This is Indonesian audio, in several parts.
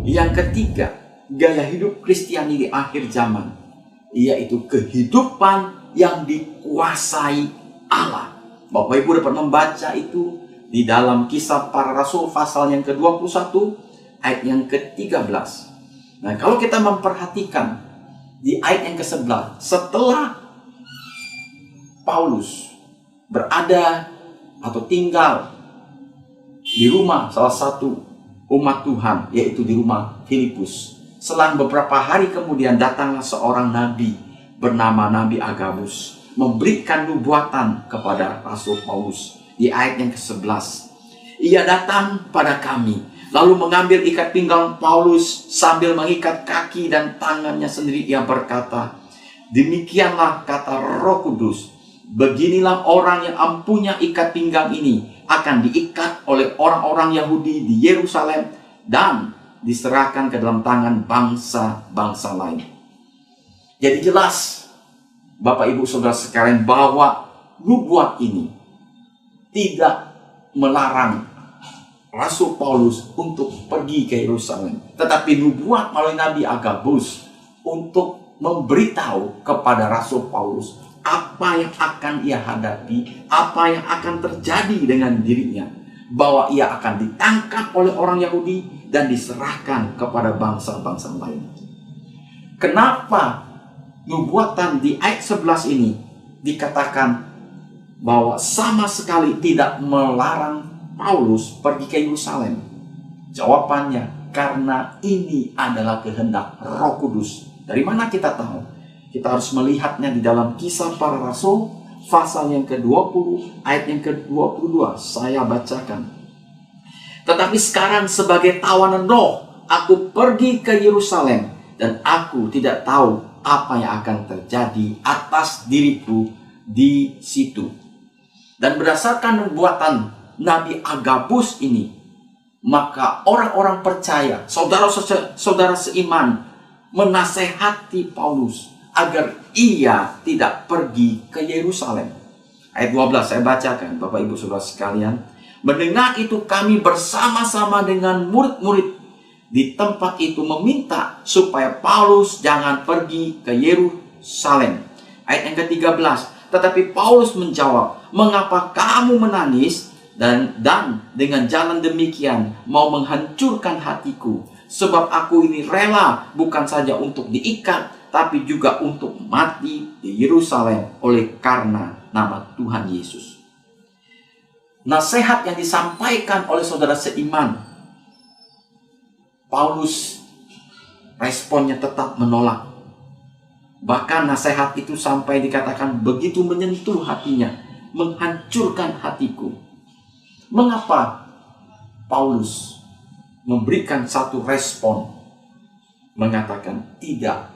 Yang ketiga, gaya hidup Kristiani di akhir zaman, yaitu kehidupan yang dikuasai Allah. Bapak Ibu dapat membaca itu di dalam Kisah Para Rasul pasal yang ke-21 ayat yang ke-13. Nah, kalau kita memperhatikan di ayat yang ke-11, setelah Paulus berada atau tinggal di rumah salah satu umat Tuhan, yaitu di rumah Filipus, selang beberapa hari kemudian datanglah seorang nabi bernama Nabi Agabus memberikan nubuatan kepada Rasul Paulus. Di ayat yang ke-11, ia datang pada kami, lalu mengambil ikat pinggang Paulus sambil mengikat kaki dan tangannya sendiri. Ia berkata, demikianlah kata Roh Kudus, beginilah orang yang empunya ikat pinggang ini akan diikat oleh orang-orang Yahudi di Yerusalem dan diserahkan ke dalam tangan bangsa-bangsa lain. Jadi jelas, Bapak Ibu Saudara sekalian, bahwa nubuat ini tidak melarang Rasul Paulus untuk pergi ke Yerusalem, tetapi nubuat melalui Nabi Agabus untuk memberitahu kepada Rasul Paulus apa yang akan ia hadapi, apa yang akan terjadi dengan dirinya, bahwa ia akan ditangkap oleh orang Yahudi dan diserahkan kepada bangsa-bangsa lain. Kenapa nubuatan di ayat 11 ini dikatakan bahwa sama sekali tidak melarang Paulus pergi ke Yerusalem? Jawabannya, karena ini adalah kehendak Roh Kudus. Dari mana kita tahu? Kita harus melihatnya di dalam Kisah Para Rasul pasal yang ke-20 ayat yang ke-22. Saya bacakan. Tetapi sekarang sebagai tawanan roh, aku pergi ke Yerusalem, dan aku tidak tahu apa yang akan terjadi atas diriku di situ. Dan berdasarkan nubuatan Nabi Agabus ini, maka orang-orang percaya, saudara-saudara seiman, menasehati Paulus agar ia tidak pergi ke Yerusalem. Ayat 12 saya bacakan, Bapak Ibu Saudara sekalian. Mendengar itu kami bersama-sama dengan murid-murid di tempat itu meminta supaya Paulus jangan pergi ke Yerusalem. Ayat yang ke-13. Tetapi Paulus menjawab, mengapa kamu menangis dan dengan jalan demikian mau menghancurkan hatiku? Sebab aku ini rela bukan saja untuk diikat, tapi juga untuk mati di Yerusalem oleh karena nama Tuhan Yesus. Nasihat yang disampaikan oleh saudara seiman, Paulus responnya tetap menolak. Bahkan nasihat itu sampai dikatakan begitu menyentuh hatinya, menghancurkan hatiku. Mengapa Paulus memberikan satu respon, mengatakan tidak?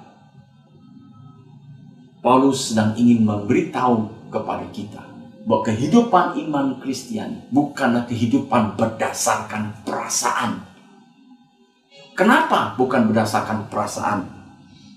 Paulus sedang ingin memberitahu kepada kita bahwa kehidupan iman Kristiani bukanlah kehidupan berdasarkan perasaan. Kenapa bukan berdasarkan perasaan,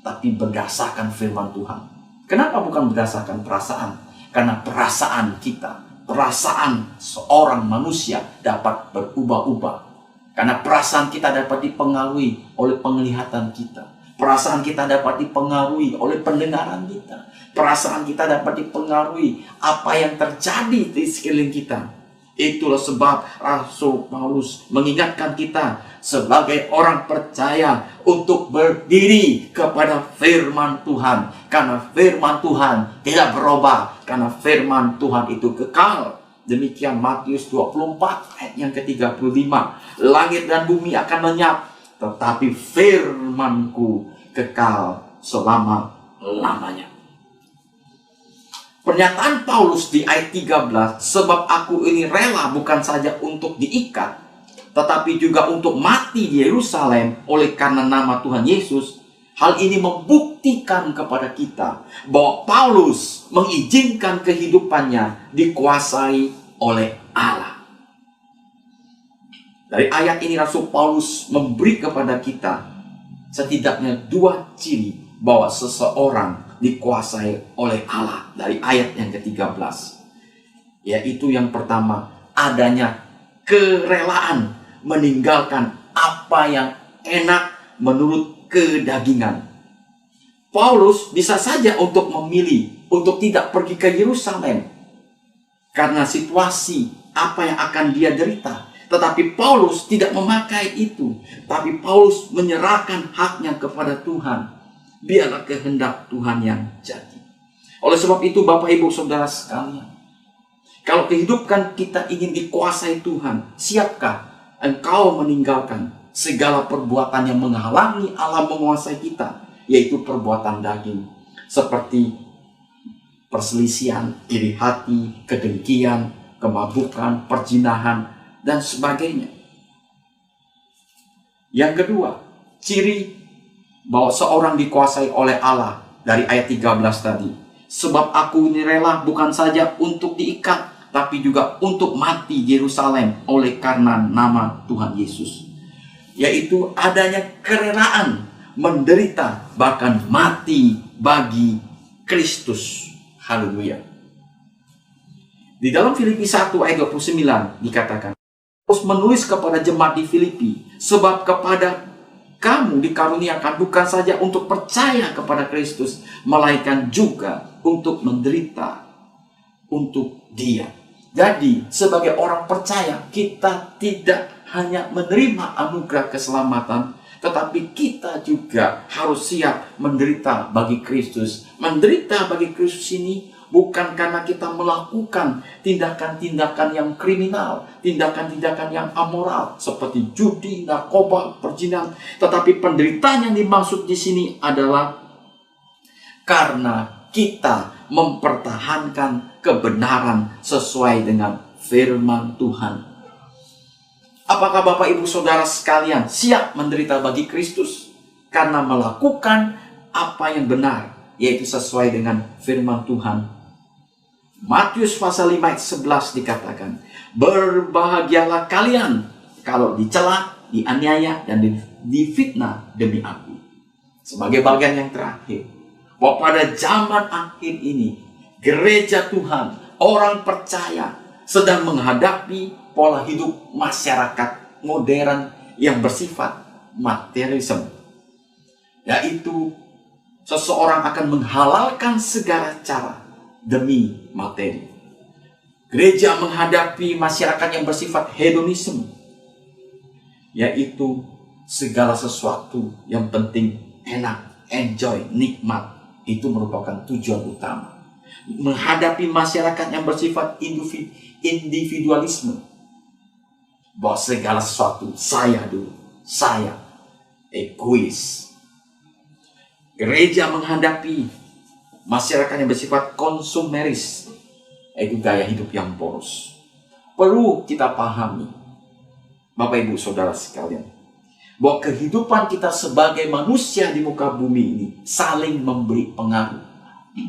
tapi berdasarkan firman Tuhan? Kenapa bukan berdasarkan perasaan? Karena perasaan kita, perasaan seorang manusia dapat berubah-ubah. Karena perasaan kita dapat dipengaruhi oleh penglihatan kita. Perasaan kita dapat dipengaruhi oleh pendengaran kita. Perasaan kita dapat dipengaruhi apa yang terjadi di sekeliling kita. Itulah sebab Rasul Paulus mengingatkan kita sebagai orang percaya untuk berdiri kepada firman Tuhan. Karena firman Tuhan tidak berubah. Karena firman Tuhan itu kekal. Demikian Matius 24 ayat yang ke-35. Langit dan bumi akan lenyap, tetapi firman-Ku kekal selama-lamanya. Pernyataan Paulus di ayat 13, sebab aku ini rela bukan saja untuk diikat, tetapi juga untuk mati di Yerusalem oleh karena nama Tuhan Yesus. Hal ini membuktikan kepada kita bahwa Paulus mengizinkan kehidupannya dikuasai oleh Allah. Dari ayat ini Rasul Paulus memberi kepada kita setidaknya dua ciri bahwa seseorang dikuasai oleh Allah dari ayat yang ke-13. Yaitu yang pertama, adanya kerelaan meninggalkan apa yang enak menurut kedagingan. Paulus bisa saja untuk memilih untuk tidak pergi ke Yerusalem karena situasi apa yang akan dia derita. Tetapi Paulus tidak memakai itu. Tapi Paulus menyerahkan haknya kepada Tuhan. Biarlah kehendak Tuhan yang jadi. Oleh sebab itu Bapak Ibu Saudara sekalian, kalau kehidupan kita ingin dikuasai Tuhan, siapkah engkau meninggalkan segala perbuatan yang menghalangi Allah menguasai kita, yaitu perbuatan daging, seperti perselisihan, iri hati, kedengkian, kemabukan, perzinahan, dan sebagainya. Yang kedua, ciri bahwa seorang dikuasai oleh Allah dari ayat 13 tadi. Sebab aku ini rela bukan saja untuk diikat, tapi juga untuk mati di Yerusalem oleh karena nama Tuhan Yesus. Yaitu adanya kerelaan menderita, bahkan mati bagi Kristus. Haleluya. Di dalam Filipi 1 ayat 29 dikatakan, Paulus menulis kepada jemaat di Filipi, sebab kepada kamu dikaruniakan bukan saja untuk percaya kepada Kristus, melainkan juga untuk menderita untuk Dia. Jadi, sebagai orang percaya, kita tidak hanya menerima anugerah keselamatan, tetapi kita juga harus siap menderita bagi Kristus. Menderita bagi Kristus ini bukan karena kita melakukan tindakan-tindakan yang kriminal, tindakan-tindakan yang amoral, seperti judi, narkoba, perzinahan. Tetapi penderitaan yang dimaksud di sini adalah karena kita mempertahankan kebenaran sesuai dengan firman Tuhan. Apakah Bapak Ibu Saudara sekalian siap menderita bagi Kristus karena melakukan apa yang benar, yaitu sesuai dengan firman Tuhan? Matius pasal 5 ayat 11 dikatakan, berbahagialah kalian kalau dicela, dianiaya, dan difitnah demi aku. Sebagai bagian yang terakhir, bahwa pada zaman akhir ini, gereja Tuhan, orang percaya, sedang menghadapi pola hidup masyarakat modern yang bersifat materialisme. Yaitu, seseorang akan menghalalkan segala cara demi materi. Gereja menghadapi masyarakat yang bersifat hedonisme, yaitu segala sesuatu yang penting enak, enjoy, nikmat, itu merupakan tujuan utama. Menghadapi masyarakat yang bersifat individualisme, bahwa segala sesuatu saya dulu, saya, egois. Gereja menghadapi masyarakat yang bersifat konsumeris, yaitu gaya hidup yang boros. Perlu kita pahami, Bapak Ibu Saudara sekalian, bahwa kehidupan kita sebagai manusia di muka bumi ini saling memberi pengaruh,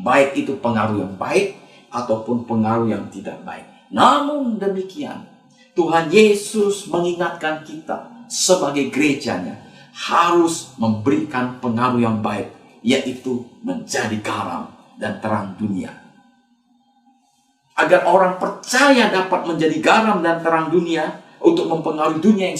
baik itu pengaruh yang baik ataupun pengaruh yang tidak baik. Namun demikian, Tuhan Yesus mengingatkan kita sebagai gerejanya harus memberikan pengaruh yang baik, yaitu menjadi garam dan terang dunia. Agar orang percaya dapat menjadi garam dan terang dunia untuk mempengaruhi dunia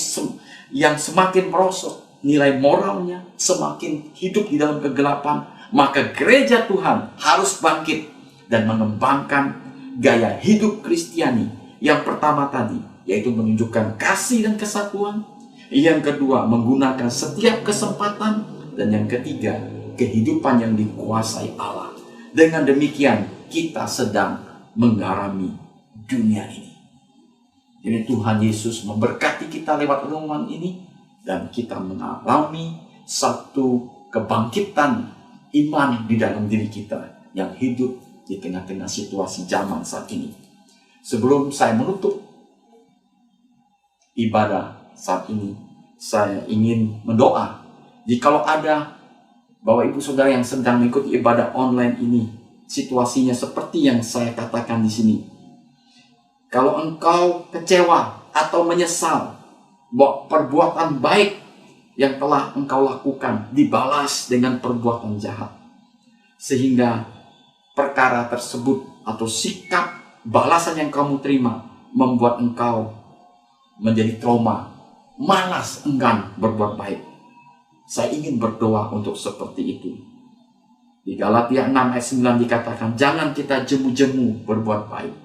yang semakin merosot, nilai moralnya semakin hidup di dalam kegelapan, maka gereja Tuhan harus bangkit dan mengembangkan gaya hidup Kristiani. Yang pertama tadi, yaitu menunjukkan kasih dan kesatuan. Yang kedua, menggunakan setiap kesempatan. Dan yang ketiga, kehidupan yang dikuasai Allah. Dengan demikian, kita sedang menggarami dunia ini. Jadi Tuhan Yesus memberkati kita lewat renungan ini, dan kita mengalami satu kebangkitan iman di dalam diri kita yang hidup di tengah-tengah situasi zaman saat ini. Sebelum saya menutup ibadah saat ini, saya ingin mendoa. Jikalau ada Bapak Ibu Saudara yang sedang mengikuti ibadah online ini, situasinya seperti yang saya katakan di sini. Kalau engkau kecewa atau menyesal bahwa perbuatan baik yang telah engkau lakukan dibalas dengan perbuatan jahat, sehingga perkara tersebut atau sikap balasan yang kamu terima membuat engkau menjadi trauma, malas, enggan berbuat baik, Saya ingin berdoa untuk seperti itu. Di Galatia 6 ayat 9 dikatakan, jangan kita jemu-jemu berbuat baik.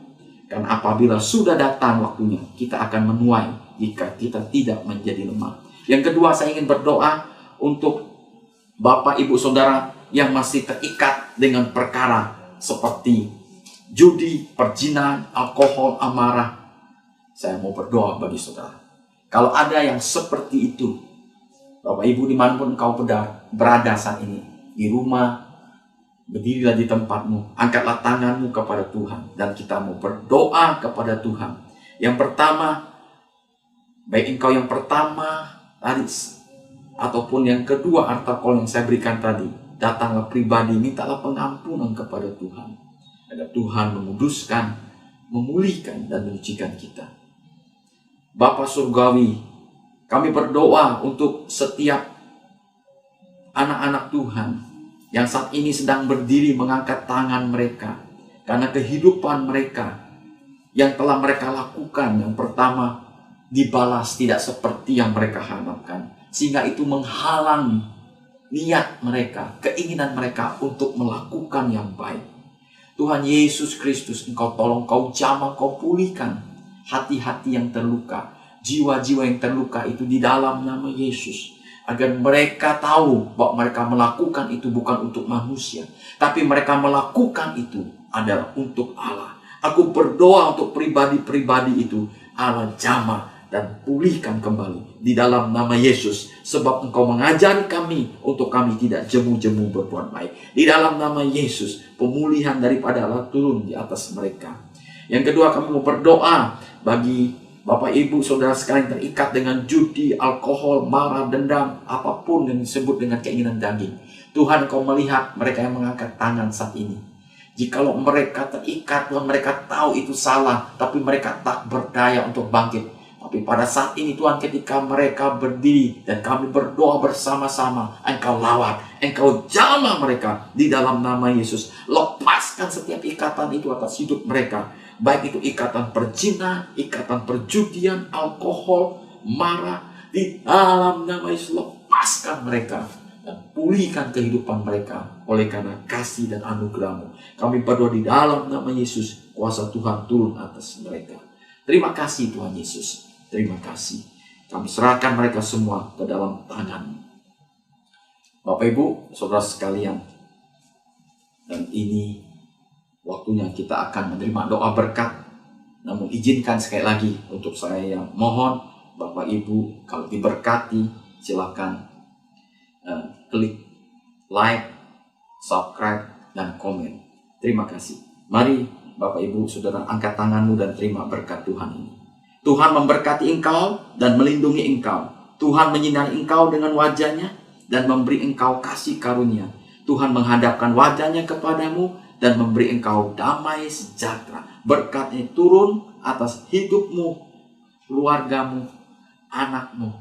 Karena apabila sudah datang waktunya, kita akan menuai jika kita tidak menjadi lemah. Yang kedua, saya ingin berdoa untuk Bapak, Ibu, Saudara yang masih terikat dengan perkara seperti judi, perjinahan, alkohol, amarah. Saya mau berdoa bagi saudara. Kalau ada yang seperti itu, Bapak Ibu dimanapun engkau berada saat ini, di rumah, berdirilah di tempatmu, angkatlah tanganmu kepada Tuhan, dan kita mau berdoa kepada Tuhan. Yang pertama, baik engkau yang pertama tadi, ataupun yang kedua artikel yang saya berikan tadi, datanglah pribadi, mintalah pengampunan kepada Tuhan, agar Tuhan menguduskan, memulihkan, dan menyucikan kita. Bapa Surgawi, kami berdoa untuk setiap anak-anak Tuhan yang saat ini sedang berdiri mengangkat tangan mereka karena kehidupan mereka yang telah mereka lakukan. Yang pertama, dibalas tidak seperti yang mereka harapkan, sehingga itu menghalangi niat mereka, keinginan mereka untuk melakukan yang baik. Tuhan Yesus Kristus, Engkau tolong, Kau jamah, Kau pulihkan hati-hati yang terluka, jiwa-jiwa yang terluka itu di dalam nama Yesus. Agar mereka tahu bahwa mereka melakukan itu bukan untuk manusia, tapi mereka melakukan itu adalah untuk Allah. Aku berdoa untuk pribadi-pribadi itu, Allah jamah dan pulihkan kembali di dalam nama Yesus. Sebab Engkau mengajari kami untuk kami tidak jemu-jemu berbuat baik. Di dalam nama Yesus, pemulihan daripada Allah turun di atas mereka. Yang kedua, kami mau berdoa bagi Bapak, Ibu, Saudara sekalian terikat dengan judi, alkohol, marah, dendam, apapun yang disebut dengan keinginan daging. Tuhan, Kau melihat mereka yang mengangkat tangan saat ini. Jikalau mereka terikat, Tuhan, mereka tahu itu salah, tapi mereka tak berdaya untuk bangkit. Tapi pada saat ini Tuhan, ketika mereka berdiri dan kami berdoa bersama-sama, Engkau lawat, Engkau jamah mereka di dalam nama Yesus. Lepaskan setiap ikatan itu atas hidup mereka. Baik itu ikatan perzinahan, ikatan perjudian, alkohol, marah. Di dalam nama Yesus, lepaskan mereka dan pulihkan kehidupan mereka oleh karena kasih dan anugerah-Mu. Kami berdoa di dalam nama Yesus, kuasa Tuhan turun atas mereka. Terima kasih Tuhan Yesus. Terima kasih. Kami serahkan mereka semua ke dalam tangan-Mu. Bapak, Ibu, Saudara sekalian, dan ini waktunya kita akan menerima doa berkat. Namun izinkan sekali lagi untuk saya mohon Bapak Ibu, kalau diberkati silakan klik like, subscribe, dan komen. Terima kasih. Mari Bapak Ibu Saudara angkat tanganmu dan terima berkat Tuhan ini. Tuhan memberkati engkau dan melindungi engkau. Tuhan menyinari engkau dengan wajahnya dan memberi engkau kasih karunia. Tuhan menghadapkan wajahnya kepadamu dan memberi engkau damai sejahtera. Berkatnya turun atas hidupmu, keluargamu, anakmu,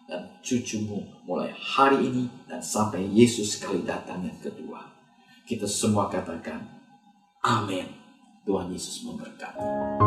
dan cucumu mulai hari ini dan sampai Yesus sekali datang yang kedua. Kita semua katakan, amin. Tuhan Yesus memberkati.